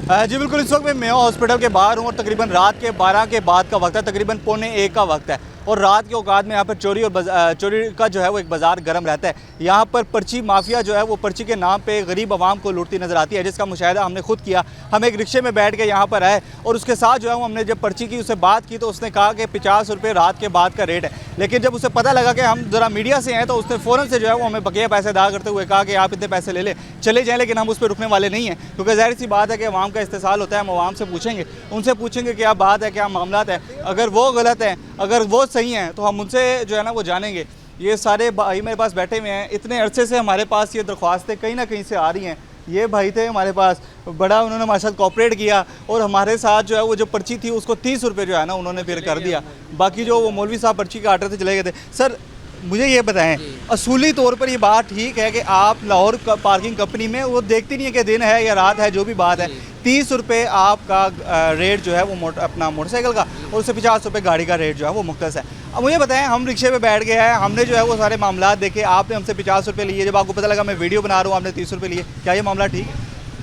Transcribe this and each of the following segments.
जी बिल्कुल, इस वक्त मैं मेयो हॉस्पिटल के बाहर हूँ और तकरीबन रात के 12 के बाद का वक्त है, तकरीबन 12:45 का वक्त है और रात के औकात में यहाँ पर चोरी और चोरी का जो है वो एक बाज़ार गर्म रहता है। यहाँ पर पर्ची माफिया जो है वो पर्ची के नाम पे गरीब आवाम को लूटती नज़र आती है, जिसका मुशाहिदा हमने खुद किया। हम एक रिक्शे में बैठ के यहाँ पर आए और उसके साथ जो है वो हमने जब पर्ची की उससे बात की तो उसने कहा कि 50 रुपये रात के बाद का रेट है, लेकिन जब उसे पता लगा कि हम ज़रा मीडिया से हैं तो उसने फ़ौरन से जो है वो हमें बकिया पैसे अदा करते हुए कहा कि आप इतने पैसे ले लें चले जाएँ, लेकिन हम उस पर रुकने वाले नहीं हैं, क्योंकि ज़ाहिर सी बात है कि अवाम का इस्तेसाल होता है। हम अवाम से पूछेंगे, उनसे पूछेंगे क्या बात है, क्या मामला है। अगर वो गलत हैं, अगर वो सही हैं तो हम उनसे जो है ना वो जानेंगे। ये सारे भाई मेरे पास बैठे हुए हैं, इतने अरसे से हमारे पास ये दरख्वास्तें कहीं ना कहीं से आ रही हैं। ये भाई थे हमारे पास, बड़ा उन्होंने हमारे साथ कोऑपरेट किया और हमारे साथ जो है वो जो पर्ची थी उसको 30 रुपये जो है ना उन्होंने फिर कर दिया। बाकी जो वो मौलवी साहब पर्ची काट रहे थे चले गए थे। सर मुझे ये बताएं, असूली तौर पर ये बात ठीक है कि आप लाहौर पार्किंग कंपनी में वो देखती नहीं है कि दिन है या रात है, जो भी बात है 30 रुपये आपका रेट जो है वो अपना मोटरसाइकिल का और उससे 50 रुपये गाड़ी का रेट जो है वो मुख्तस है। अब मुझे बताएं, हम रिक्शे पे बैठ गए हैं, हमने जो है वो सारे मामला देखे, आपने हमसे 50 रुपये लिए, जब आपको पता लगा मैं वीडियो बना रहा हूँ आपने 30 रुपये लिए, क्या ये मामला ठीक है?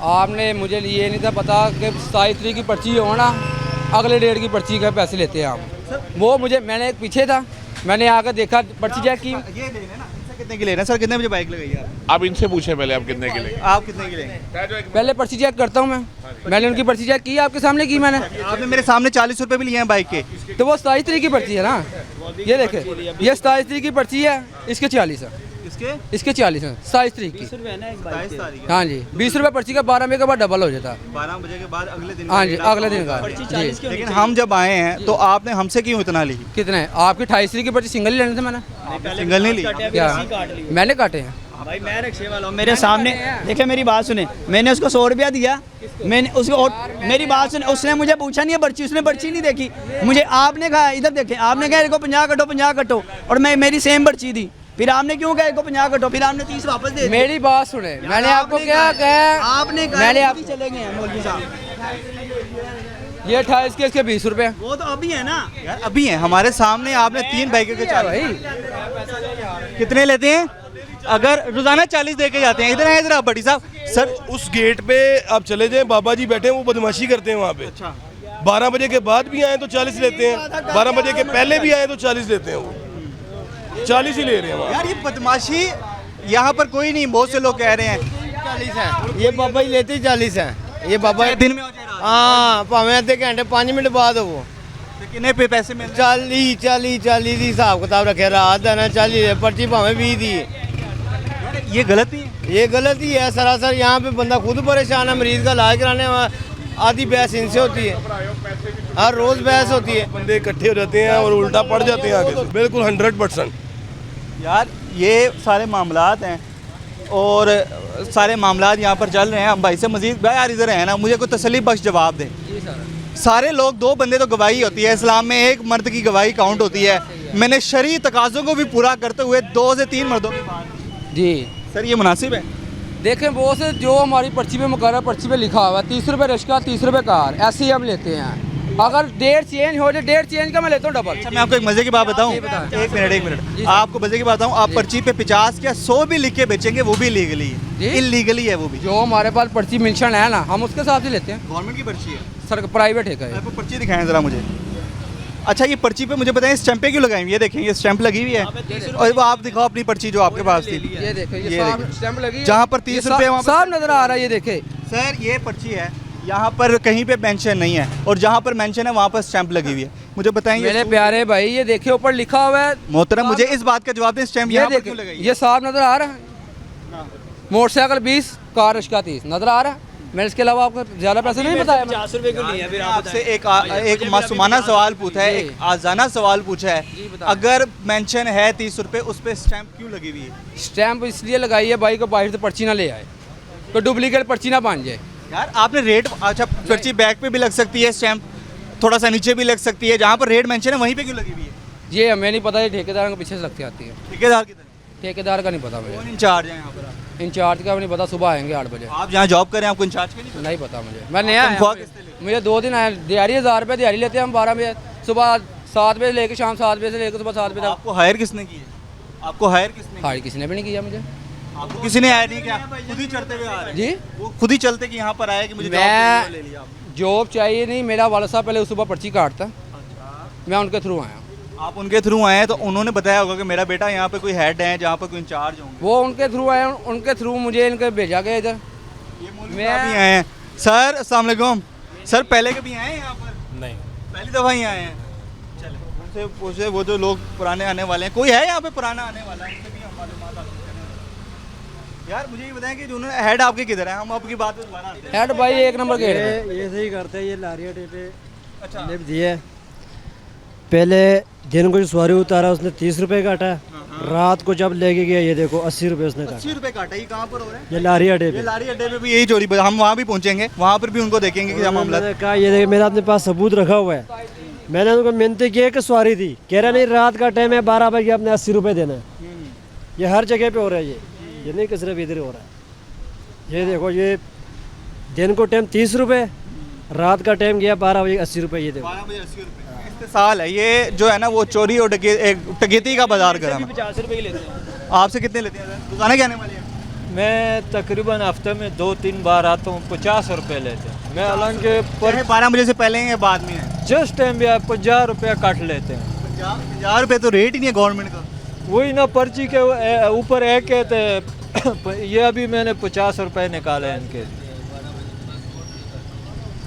आपने मुझे ये नहीं था पता कि 27 तारीख की पर्ची हो ना, अगले डेट की पर्ची का पैसे लेते हैं आप। वो मुझे मैंने एक पीछे था, मैंने आकर देखा पर्ची चेक की। ये लेना ना, इनसे कितने की लेना? सर कितने बजे बाइक लगाई यार? आप इनसे पूछें पहले आप कितने की लेंगे। आप कितने की लेंगे? पहले पर्ची चेक करता हूँ मैंने उनकी पर्ची चेक की, आपके सामने की मैंने। आपने मेरे सामने 40 रुपये भी लिए हैं बाइक के। तो वो 27 तारीख की पर्ची है ना, ये देखे, ये 27 तारीख की पर्ची है, इसके 40 है, इसके 40 है 27 तारीख की। 27 तारीख। हाँ जी, 20 रुपये पर्ची का 12 बजे के बाद डबल हो जाता। 12 बजे के बाद अगले दिन। हाँ जी, अगले दिन का जी। लेकिन हम जब आए हैं तो आपने हमसे क्यों इतना ली? कितने? आपकी 28 तारीख की पर्ची सिंगल ही लेने थे मैंने। सिंगल नहीं ली? क्या मैंने काटे हैं? भाई मैं रिक्शे वाला हूँ, मेरे सामने देखे, मेरी बात सुने, मैंने उसको 100 रुपया दिया, मैंने उसको, मेरी बात सुने, उसने मुझे पूछा नहीं है पर्ची, उसने पर्ची नहीं देखी मुझे। आपने कहा इधर देखें, आपने कहा इनको 50 कटो 50 कटो और मैं मेरी सेम पर्ची दी, फिर आपने क्यों कहा इनको 50 कटो, फिर आपने 30 वापस दे दी। मेरी बात सुने, मैंने आपको क्या कहा? आपने कहा मैंने आप चले गए हैं मौलवी साहब। ये 28 के, इसके 20 रुपये। वो तो अभी है ना यार, अभी है हमारे सामने। आपने 3 बाइकों के 40 भाई कितने लेते हैं? अगर रोजाना 40 दे के जाते हैं। इधर है, इधर आप बड़ी साहब। सर उस गेट पे आप चले जाएं, बाबा जी बैठे हैं, वो बदमाशी करते हैं वहाँ पे। 12 बजे के बाद भी आए तो 40 लेते हैं, 12 बजे के पहले भी आए तो 40 लेते हैं, वो 40 ही ले रहे हैं वहाँ। यार ये बदमाशी यहाँ पर कोई नहीं, बहुत से लोग कह रहे हैं 40 है, ये बाबा ही लेते 40 है, ये बाबा दिन में हो जाए रात। हाँ भावें अद्धे घंटे 5 मिनट बाद हो, वो तो कितने पे पैसे मिलते? 40 ही हिसाब किताब रखे, रात है ना 40 पर्ची भावें 20 दी। ये गलत ही है। ये गलत ही है सरासर। यहाँ पे बंदा खुद परेशान है, मरीज का इलाज कराने आधी बहस इनसे होती है, हर रोज बहस होती है, बंदे इकट्ठे हो जाते हैं और उल्टा पड़ जाते हैं आगे से। बिल्कुल 100%। यार ये सारे मामलात हैं और सारे मामलात यहाँ पर चल रहे हैं। हम भाई से मजीद भाई यार इधर है ना, मुझे कोई तसल्ली बख्श जवाब दे। सारे लोग 2 बंदे तो गवाही होती है इस्लाम में, 1 मर्द की गवाही काउंट होती है। मैंने शरई तकाज़ों को भी पूरा करते हुए 2 से 3 मर्दों की बात जी। सर ये मुनासिब है? देखें वो से जो हमारी पर्ची पे मुकर्रर पर्ची पे लिखा हुआ है 30 रुपये रिक्शा 30 रुपये कार, ऐसे ही हम लेते हैं। अगर डेट चेंज हो जाए, डेट चेंज का मैं लेता हूँ डबल। अच्छा मैं आपको एक मज़े की बात बताऊँ, एक मिनट आपको मज़े की बात बताऊँ। आप पर्ची पे 50 या 100 भी लिख के बेचेंगे वो भी लीगली है, इलीगली है वो भी। जो हमारे पास पर्ची मेंशन है ना, हम उसके साथ ही लेते हैं। गवर्नमेंट की पर्ची है सर, प्राइवेट है क्या? आपको पर्ची दिखाएं ज़रा मुझे। अच्छा ये पर्ची पे मुझे बताएं स्टैंपें क्यों लगाई हुई है? ये देखें ये स्टैंप लगी हुई है, और वो आप दिखाओ अपनी पर्ची जो आपके पास थी। ये देखें, ये देखो। स्टैंप लगी है, जहाँ पर 30 रुपये वहाँ साफ नजर आ रहा है। ये देखे सर ये पर्ची है, यहाँ पर कहीं पे मेंशन नहीं है और जहाँ पर मेंशन है वहाँ पर स्टैंप लगी हुई है। मुझे बताएंगे मेरे प्यारे भाई, ये देखे ऊपर लिखा हुआ है मोहतरम, मुझे इस बात का जवाब दें, स्टैंप यहाँ पर क्यों लगाई है? ये साफ नजर आ रहा है। मोटरसाइकिल 20, कार रिक्शा 30 नजर आ रहा है। मैंने इसके अलावा आपको ज़्यादा पैसे नहीं बताया। 50 रुपये क्यों लिए? फिर आपसे एक मासूमाना सवाल पूछा है, एक आजाना सवाल पूछा है, अगर मेंशन है 30 रुपये, उस पर स्टैंप क्यों लगी हुई है? स्टैंप इसलिए लगाई है भाई को बाहर से पर्ची ना ले आए, तो डुप्लीकेट पर्ची ना बन जाए। यार आपने रेट, अच्छा पर्ची बैक पे भी लग सकती है स्टैंप, थोड़ा सा नीचे भी लग सकती है, जहाँ पर रेट मेंशन है वहीं पे क्यों लगी हुई है? ये हमें नहीं पता, ये ठेकेदार के पीछे से लगती आती है। ठेकेदार की तरह? ठेकेदार का नहीं पता मुझे, कौन इंचार्ज है यहाँ पर? इंचार्ज का भी नहीं पता। सुबह आएंगे 8 बजे। आप जहाँ जॉब कर रहे हैं आपको इंचार्ज का नहीं पता? नहीं पता मुझे, मैं नया आया तनख्वाह हूँ। किससे लेते मुझे 2 दिन आया, दिहाड़ी 1000 रुपये दिहाड़ी लेते हैं हम। 12 बजे सुबह 7 बजे लेके शाम 7 बजे से लेकर सुबह 7 बजे तक। आपको हायर किसने की है? आपको हायर किसने? हाई किसी ने भी नहीं किया मुझे। आपको किसी ने आया नहीं क्या? खुद ही चढ़ते हुए आ रहे हैं? जी वो खुद ही चलते कि यहाँ पर आए कि मुझे जॉब मैं ले लिया आपने? जॉब चाहिए नहीं, मेरा वाला साहब पहले सुबह पर्ची काटता, मैं उनके थ्रू आया। आप उनके थ्रू आए हैं तो उन्होंने बताया होगा कि मेरा बेटा यहाँ पे कोई हेड है जहाँ पर कोई इंचार्ज होंगे। वो उनके थ्रू आए, उनके थ्रू मुझे इनके भेजा गया इधर। मैं भी आए हैं सर, अस्सलाम वालेकुम सर। पहले कभी आए हैं यहाँ पर? नहीं, पहली दफ़ा ही आए हैं। चले उनसे पूछे, वो जो लोग पुराने आने वाले हैं, कोई है यहाँ पे पुराना आने वाला है? उनसे भी हम मालूमात हासिल करें। यार मुझे ये बताएं कि जो उन्होंने हेड आपके किधर है? हम आपकी बात पे दोबारा आते हैं। हेड भाई 1 नंबर गेट में। ये सही करते हैं। ये लारी अड्डे पे अच्छा लिप दिए। पहले दिन को जो सवारी उतारा उसने 30 रुपए काटा, रात को जब लेके गया ये देखो 80 रुपए उसने काटा। 80 रुपए काटा। ये कहाँ पर हो रहा है? ये लारी अड्डे ये पे। लारी अड्डे पे भी यही चोरी। हम वहाँ भी पहुँचेंगे, वहाँ पर भी उनको देखेंगे कि क्या मामला है। मैंने कहा ये देखिए मेरा अपने पास सबूत रखा हुआ है। मैंने उनको मिन्नतें की कि सवारी थी, कह रहा नहीं रात का टाइम है 12 बजे आपने 80 रुपए देना है। ये हर जगह पे हो रहा है। ये नहीं कि सिर्फ इधर हो रहा है। ये देखो ये दिन को टाइम 30 रुपए, रात का टाइम गया 12 बजे 80 रुपए। ये देखो 12 बजे 80 रुपए इस्तेसाल है। ये जो है ना वो चोरी और डकैती का बाजार गरम है। 50 रुपए की लेते हैं। आपसे कितने लेते हैं? दुकानें क्या आने वाली हैं? मैं तकरीबन हफ्ते में 2-3 बार आता हूँ। 50 रुपए लेते हैं। मैं हालांकि पर 12 बजे से पहले हैं या बाद में है? जिस टाइम भी 50 रुपया काट लेते हैं। 50 रुपए तो रेट ही नहीं है गवर्नमेंट का। वही ना पर्ची के ऊपर एक है तो ये अभी मैंने 50 रुपए निकाले हैं इनके।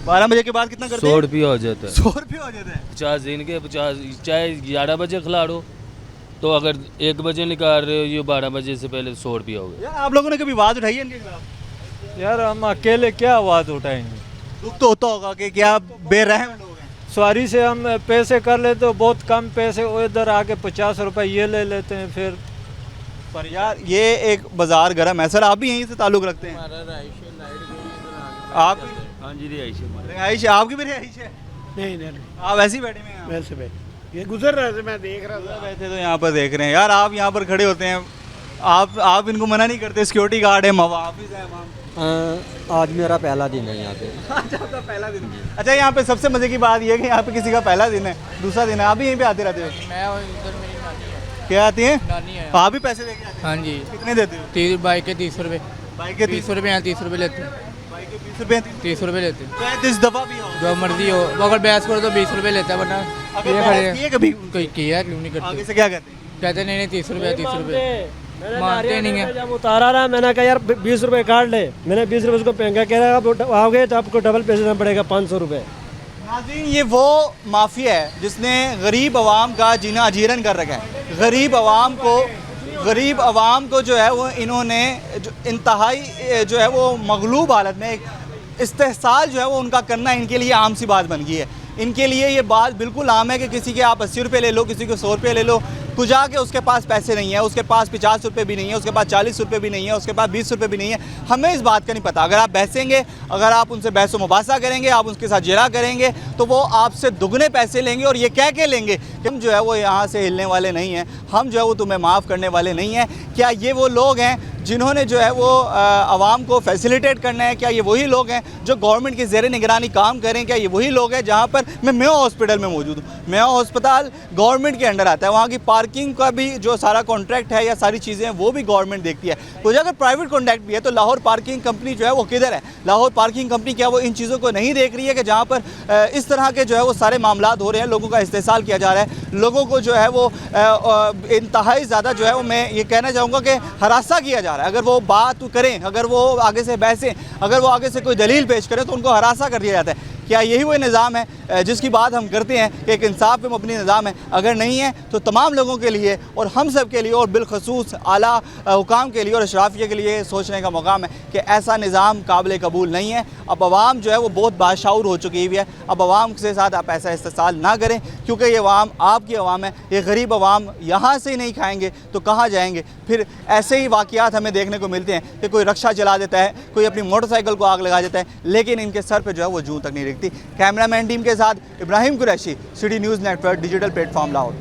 12 बजे के बाद कितना करते हैं? 100 रुपया हो जाता है। 100 रुपये हो जाता है। 50 दिन के 50, चाहे 11 बजे खिलाड़ो तो अगर 1 बजे निकाल रहे हो ये 12 बजे से पहले 100 रुपया हो गया। यार आप लोगों ने कभी आवाज़ उठाई है इनके खिलाफ? यार हम अकेले क्या आवाज़ उठाएंगे? दुख तो होता होगा कि क्या बेरहम लोग हैं। सवारी से हम पैसे कर लेते तो बहुत कम पैसे, उधर आके 50 रुपए ये ले लेते हैं फिर। पर यार ये एक बाजार गरम है। सर आप भी यहीं से ताल्लुक़ रखते हैं? आप? हाँ जी रिहाइश आपकी भी रिहाइश है? नहीं आप ऐसे ही बैठे हुए हैं? वैसे भाई ये गुजर रहा था, मैं देख रहा था। बैठे तो यहाँ पर देख रहे हैं। यार आप यहाँ पर खड़े होते हैं, आप इनको मना नहीं करते? सिक्योरिटी गार्ड है, मुहाफिज है वहाँ। आज मेरा पहला दिन है यहाँ पे। अच्छा आपका पहला दिन। अच्छा यहाँ पे सबसे मजे की बात ये है कि यहाँ पे किसी का पहला दिन है, दूसरा दिन है, आप भी यहीं पे आते रहते हो? मैं इधर मेरी नानी है। क्या आती हैं? नानी है। आप भी पैसे देके आते हैं? हाँ जी। कितने देते हो? 30 बाइक के 30 रुपए। बाइक के 30 रुपए हैं, 30 रुपए लेते हैं। बाइक के 20 रुपए 30 रुपए लेते हैं। 35 दफ़ा भी हो। जो मर्जी हो, अगर बहस करो तो 20 रुपए लेता है, वरना अगर ये बहस खड़े की है कभी? कोई किया क्यों नहीं आगे करते? से क्या कहते हैं? कहते नहीं 30 रुपए 30 रुपए मानते नहीं है। जब उतारा रहा मैंने कहा यार 20 रुपए काट ले। मैंने 20 रुपए उसको फेंका, कह रहा आप आओगे तो आपको डबल पैसे देना पड़ेगा 500 रुपए। नाज़रीन ये वो माफिया है जिसने गरीब आवाम का जीना अजीरन कर रखा है। गरीब आवाम को जो है वो इन्होंने जो इंतहाई जो है वो मगलूब हालत में एक इस्तेहसाल जो है वो उनका करना इनके लिए आम सी बात बन गई है। इनके लिए ये बात बिल्कुल आम है कि किसी के आप 80 रुपये ले लो, किसी को 100 रुपये ले लो, कुछ आके उसके पास पैसे नहीं है, उसके पास 50 रुपये भी नहीं है, उसके पास 40 रुपये भी नहीं है, उसके पास 20 रुपये भी नहीं है। हमें इस बात का नहीं पता। अगर आप बहसेंगे, अगर आप उनसे बहस व मुबासा करेंगे, आप उनके साथ जरा करेंगे तो वो आपसे दुगने पैसे लेंगे और ये कह के लेंगे कि हम जो है वो यहाँ से हिलने वाले नहीं हैं, हम जो है वो तुम्हें माफ़ करने वाले नहीं हैं। क्या ये वो लोग हैं जिन्होंने जो है वो आवाम को फैसिलिटेट करना है? क्या ये वही लोग हैं जो गवर्नमेंट की ज़ेर निगरानी काम करें? क्या ये वही लोग हैं जहाँ पर मैं मेयो हॉस्पिटल में मौजूद हूँ? मेयो अस्पताल गवर्नमेंट के अंडर आता है, वहाँ की पार्किंग का भी जो सारा कॉन्ट्रैक्ट है या सारी चीज़ें हैं वो भी गवर्नमेंट देखती है। तो अगर प्राइवेट कॉन्ट्रैक्ट भी है तो लाहौर पार्किंग कंपनी जो है वो किधर है? लाहौर पार्किंग कंपनी क्या वो इन चीज़ों को नहीं देख रही है कि जहाँ पर इस तरह के जो है वो सारे मामलात हो रहे हैं, लोगों का इस्तेसाल किया जा रहा है, लोगों को जो है वो इंतहाई ज़्यादा जो है वो मैं ये कहना चाहूँगा कि हरासा किया जा रहा है। अगर वो बात करें, अगर वो आगे से बहसें, अगर वो आगे से कोई दलील पेश करें तो उनको हरासा कर दिया जाता है। क्या यही वो निज़ाम है जिसकी बात हम करते हैं कि एक इंसाफ पे मबनी निज़ाम है? अगर नहीं है तो तमाम लोगों के लिए और हम सब के लिए और बिलखसूस आला हुकाम के लिए और अशराफिया के लिए सोचने का मकाम है कि ऐसा निज़ाम काबिल कबूल नहीं है। अब आवाम जो है वो बहुत बाशाऊर हो चुकी हुई है। अब आवाम के साथ आप ऐसा इस्तेसाल ना करें क्योंकि ये आवाम आपकी आवाम है। ये गरीब आवाम यहाँ से ही नहीं खाएँगे तो कहाँ जाएँगे? फिर ऐसे ही वाक़यात हमें देखने को मिलते हैं कि कोई रक्षा जला देता है, कोई अपनी मोटरसाइकिल को आग लगा देता है, लेकिन इनके सर पर जो है वो जूं तक नहीं दिखती। कैमरामैन टीम के साथ Ibrahim Qureshi, city news network digital platform Lahore.